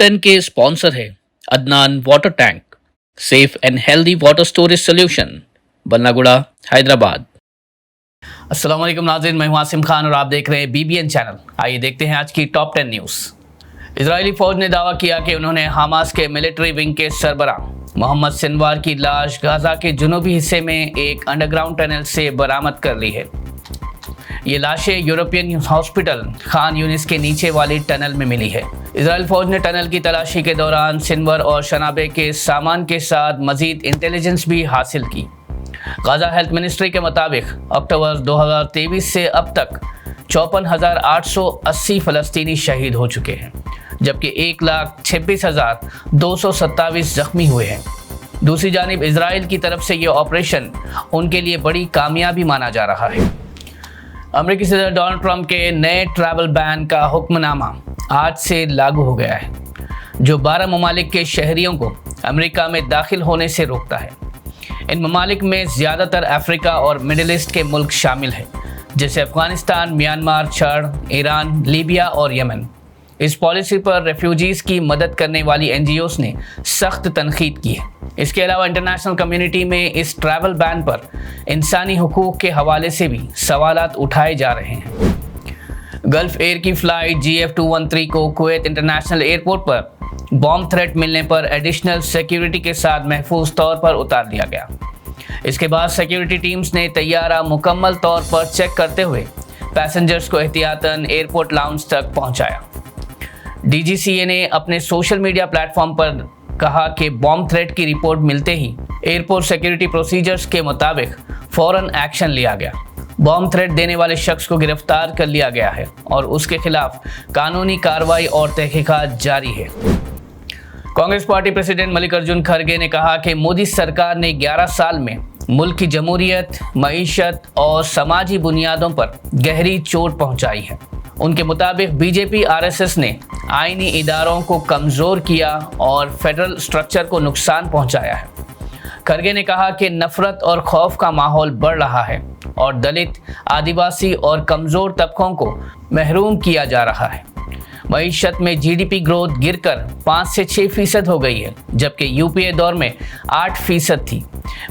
Top 10 के sponsor है Adnan water tank, safe and healthy water storage solution, Ballaguda, Hyderabad. अस्सलाम वालेकुम नाज़रीन, मैं हूं आसिम खान और आप देख रहे हैं बीबीएन चैनल। आइए देखते हैं आज की टॉप 10 न्यूज़। इजरायली फौज ने दावा किया कि उन्होंने हमास के मिलिट्री विंग के सरबराह मोहम्मद सिनवार की लाश गाजा के जुनूबी हिस्से में एक अंडरग्राउंड टनल से बरामद कर ली है। ये लाशें यूरोपियन हॉस्पिटल खान यूनिस के नीचे वाली टनल में मिली है। इजरायल फौज ने टनल की तलाशी के दौरान सिनवर और शनाबे के सामान के साथ मजीद इंटेलिजेंस भी हासिल की। गाजा हेल्थ मिनिस्ट्री के मुताबिक अक्टूबर 2023 से अब तक 54,880 फ़लस्तीनी शहीद हो चुके हैं, जबकि 1,26,227 जख्मी हुए हैं। दूसरी जानिब इजराइल की तरफ से ये ऑपरेशन उनके लिए बड़ी कामयाबी माना जा रहा है। अमेरिकी सदर डोनाल्ड ट्रंप के नए ट्रैवल बैन का हुक्मनामा आज से लागू हो गया है, जो 12 ममालिक के शहरियों को अमेरिका में दाखिल होने से रोकता है। इन ममालिक में ज़्यादातर अफ्रीका और मिडिल ईस्ट के मुल्क शामिल हैं, जैसे अफगानिस्तान, म्यांमार, चाद, ईरान, लीबिया और यमन। इस पॉलिसी पर रेफ्यूजीज़ की मदद करने वाली एनजीओस ने सख्त तनकीद की है। इसके अलावा इंटरनेशनल कम्युनिटी में इस ट्रैवल बैन पर इंसानी हुकूक के हवाले से भी सवालात उठाए जा रहे हैं। गल्फ एयर की फ़्लाइट GF213 को कुवैत इंटरनेशनल एयरपोर्ट पर बॉम्ब थ्रेट मिलने पर एडिशनल सिक्योरिटी के साथ महफूज तौर पर उतार दिया गया। इसके बाद सिक्योरिटी टीम्स ने तैयारा मुकम्मल तौर पर चेक करते हुए पैसेंजर्स को एहतियातन एयरपोर्ट लाउंज तक पहुंचाया। DGCA ने अपने सोशल मीडिया प्लेटफॉर्म पर कहा कि बॉम्ब थ्रेट की रिपोर्ट मिलते ही एयरपोर्ट सिक्योरिटी प्रोसीजर्स के मुताबिक फ़ौरन एक्शन लिया गया। बॉम्ब थ्रेट देने वाले शख्स को गिरफ्तार कर लिया गया है और उसके खिलाफ कानूनी कार्रवाई और तहकीकात जारी है। कांग्रेस पार्टी प्रेसिडेंट मल्लिकार्जुन खड़गे ने कहा कि मोदी सरकार ने 11 साल में मुल्क की जमहूरियत, मईशत और समाजी बुनियादों पर गहरी चोट पहुंचाई है। उनके मुताबिक बीजेपी RSS ने आईनी इदारों को कमज़ोर किया और फेडरल स्ट्रक्चर को नुकसान पहुंचाया है। खड़गे ने कहा कि नफरत और खौफ का माहौल बढ़ रहा है और दलित, आदिवासी और कमज़ोर तबकों को महरूम किया जा रहा है। मईशत में GDP ग्रोथ गिरकर 5 से 6% हो गई है, जबकि UPA दौर में 8% थी।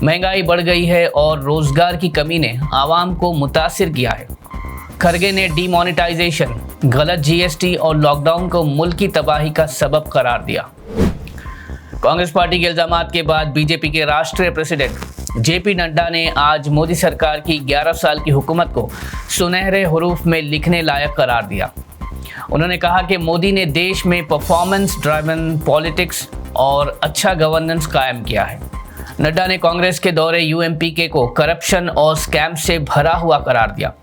महंगाई बढ़ गई है और रोज़गार की कमी ने आवाम को मुतासिर किया है। खड़गे ने डीमोनेटाइजेशन, गलत GST और लॉकडाउन को मुल्क की तबाही का सबब करार दिया। कांग्रेस पार्टी के इल्ज़ामात के बाद बीजेपी के राष्ट्रीय प्रेसिडेंट JP नड्डा ने आज मोदी सरकार की 11 साल की हुकूमत को सुनहरे हरूफ में लिखने लायक करार दिया। उन्होंने कहा कि मोदी ने देश में परफॉर्मेंस ड्राइवन पॉलिटिक्स और अच्छा गवर्नेंस कायम किया है। नड्डा ने कांग्रेस के दौरे UMPK को करप्शन और स्कैम से भरा हुआ करार दिया।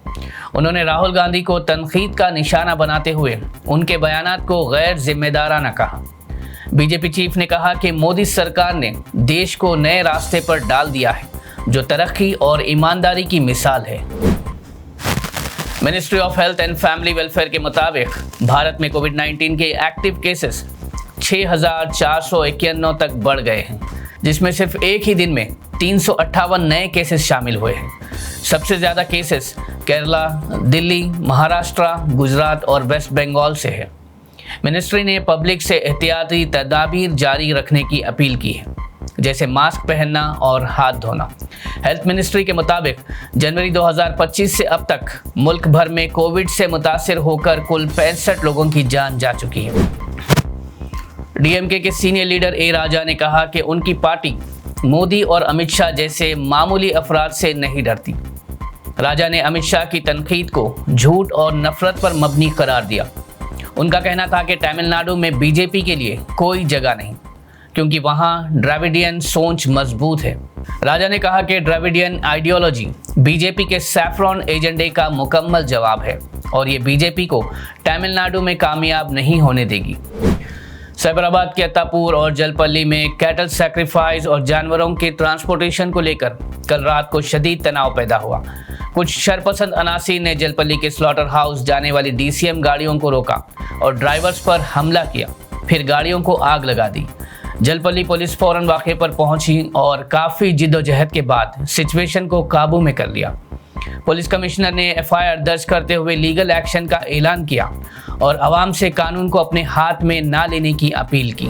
उन्होंने राहुल गांधी को तनकीद का निशाना बनाते हुए उनके बयानात को गैर जिम्मेदाराना कहा। बीजेपी चीफ ने कहा कि मोदी सरकार ने देश को नए रास्ते पर डाल दिया है, जो तरक्की और ईमानदारी की मिसाल है। Ministry of health and family welfare के मुताबिक भारत में कोविड-19 के एक्टिव केसेस 6,491 तक बढ़ गए हैं, जिसमें सिर्फ एक ही दिन में 358 नए केसेस शामिल हुए हैं। सबसे ज़्यादा केसेस केरला, दिल्ली, महाराष्ट्र, गुजरात और वेस्ट बंगाल से है। मिनिस्ट्री ने पब्लिक से एहतियाती तदाबीर जारी रखने की अपील की है, जैसे मास्क पहनना और हाथ धोना। हेल्थ मिनिस्ट्री के मुताबिक जनवरी 2025 से अब तक मुल्क भर में कोविड से मुतासिर होकर कुल 65 लोगों की जान जा चुकी है। DMK के सीनियर लीडर A राजा ने कहा कि उनकी पार्टी मोदी और अमित शाह जैसे मामूली अफराद से नहीं डरती। राजा ने अमित शाह की तनकीद को झूठ और नफरत पर मबनी करार दिया। उनका कहना था कि तमिलनाडु में बीजेपी के लिए कोई जगह नहीं, क्योंकि वहाँ द्रविडियन सोच मजबूत है। राजा ने कहा कि द्रविडियन आइडियोलॉजी बीजेपी के सैफ्रॉन एजेंडे का मुकम्मल जवाब है और ये बीजेपी को तमिलनाडु में कामयाब नहीं होने देगी। साइबराबाद के अत्तापुर और जलपल्ली में कैटल सैक्रिफाइस और जानवरों के ट्रांसपोर्टेशन को लेकर कल रात को शदीद तनाव पैदा हुआ। कुछ शरपसंद अनासी ने जलपल्ली के स्लॉटर हाउस जाने वाली DCM गाड़ियों को रोका और ड्राइवर्स पर हमला किया, फिर गाड़ियों को आग लगा दी। जलपल्ली पुलिस फौरन वाक़े पर पहुंची और काफ़ी जिद्दोजहद के बाद सिचुएशन को काबू में कर लिया। पुलिस कमिश्नर ने एफआईआर दर्ज करते हुए लीगल एक्शन का ऐलान किया और आवाम से कानून को अपने हाथ में ना लेने की अपील की।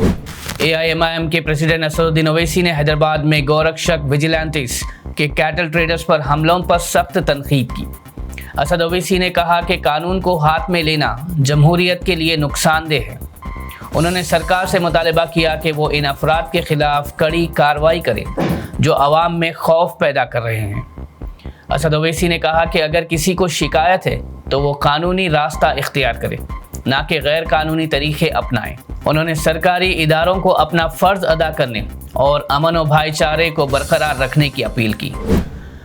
एआईएमआईएम के प्रेसिडेंट असदुद्दीन ओवैसी ने हैदराबाद में गौरक्षक विजिलेंटिस के कैटल ट्रेडर्स पर हमलों पर सख्त तनकीद की। असद ओवैसी ने कहा कि कानून को हाथ में लेना जमहूरियत के लिए नुकसानदेह है। उन्होंने सरकार से मुतालबा किया कि वो इन अफराद के खिलाफ कड़ी कार्रवाई करे जो आवाम में खौफ पैदा कर रहे हैं। असद ओवैसी ने कहा कि अगर किसी को शिकायत है तो वो कानूनी रास्ता इख्तियार करे, ना कि गैर कानूनी तरीके अपनाएं। उन्होंने सरकारी इदारों को अपना फ़र्ज अदा करने और अमन और भाईचारे को बरकरार रखने की अपील की।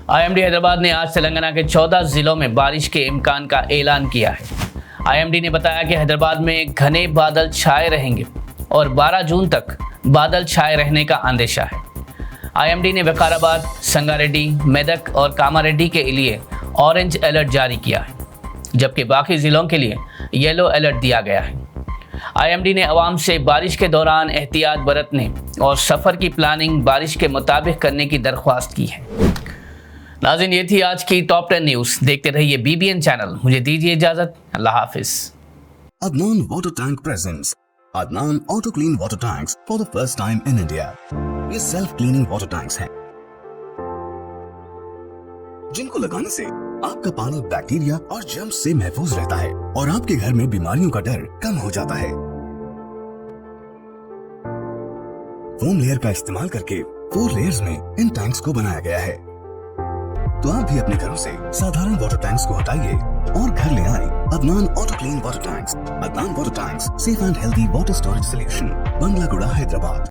आईएमडी हैदराबाद ने आज तेलंगाना के 14 ज़िलों में बारिश के इम्कान का ऐलान किया है। आईएमडी ने बताया कि हैदराबाद में घने बादल छाए रहेंगे और 12 जून तक बादल छाए रहने का अंदेशा है। आईएमडी ने विकाराबाद, संगारेड्डी, मेदक और कामारेड्डी के लिए ऑरेंज अलर्ट जारी किया है, जबकि बाकी ज़िलों के लिए येलो अलर्ट दिया गया है। आईएमडी ने आवाम से बारिश के दौरान एहतियात बरतने और सफ़र की प्लानिंग बारिश के मुताबिक करने की दरख्वास्त की है। नाज़रीन, ये थी आज की टॉप 10 न्यूज़। देखते रहिए बीबीएन चैनल। मुझे दीजिए इजाज़त। अल्लाह हाफिज़। Adnan Water Tank presents Adnan Auto Clean Water Tanks for the first time in India. ये सेल्फ क्लीनिंग वाटर टैंक्स हैं जिनको लगाने से आपका पानी बैक्टीरिया और जर्म्स से महफूज रहता है और आपके घर में बीमारियों का डर कम हो जाता है। फोम लेयर का इस्तेमाल करके 4 लेयर्स में इन टैंक्स को बनाया गया है। तो आप भी अपने घरों से साधारण वाटर टैंक्स को हटाइए और घर ले आए Adnan auto clean water tanks. Adnan water tanks, safe and healthy water storage solution, Bangalaguda, Hyderabad.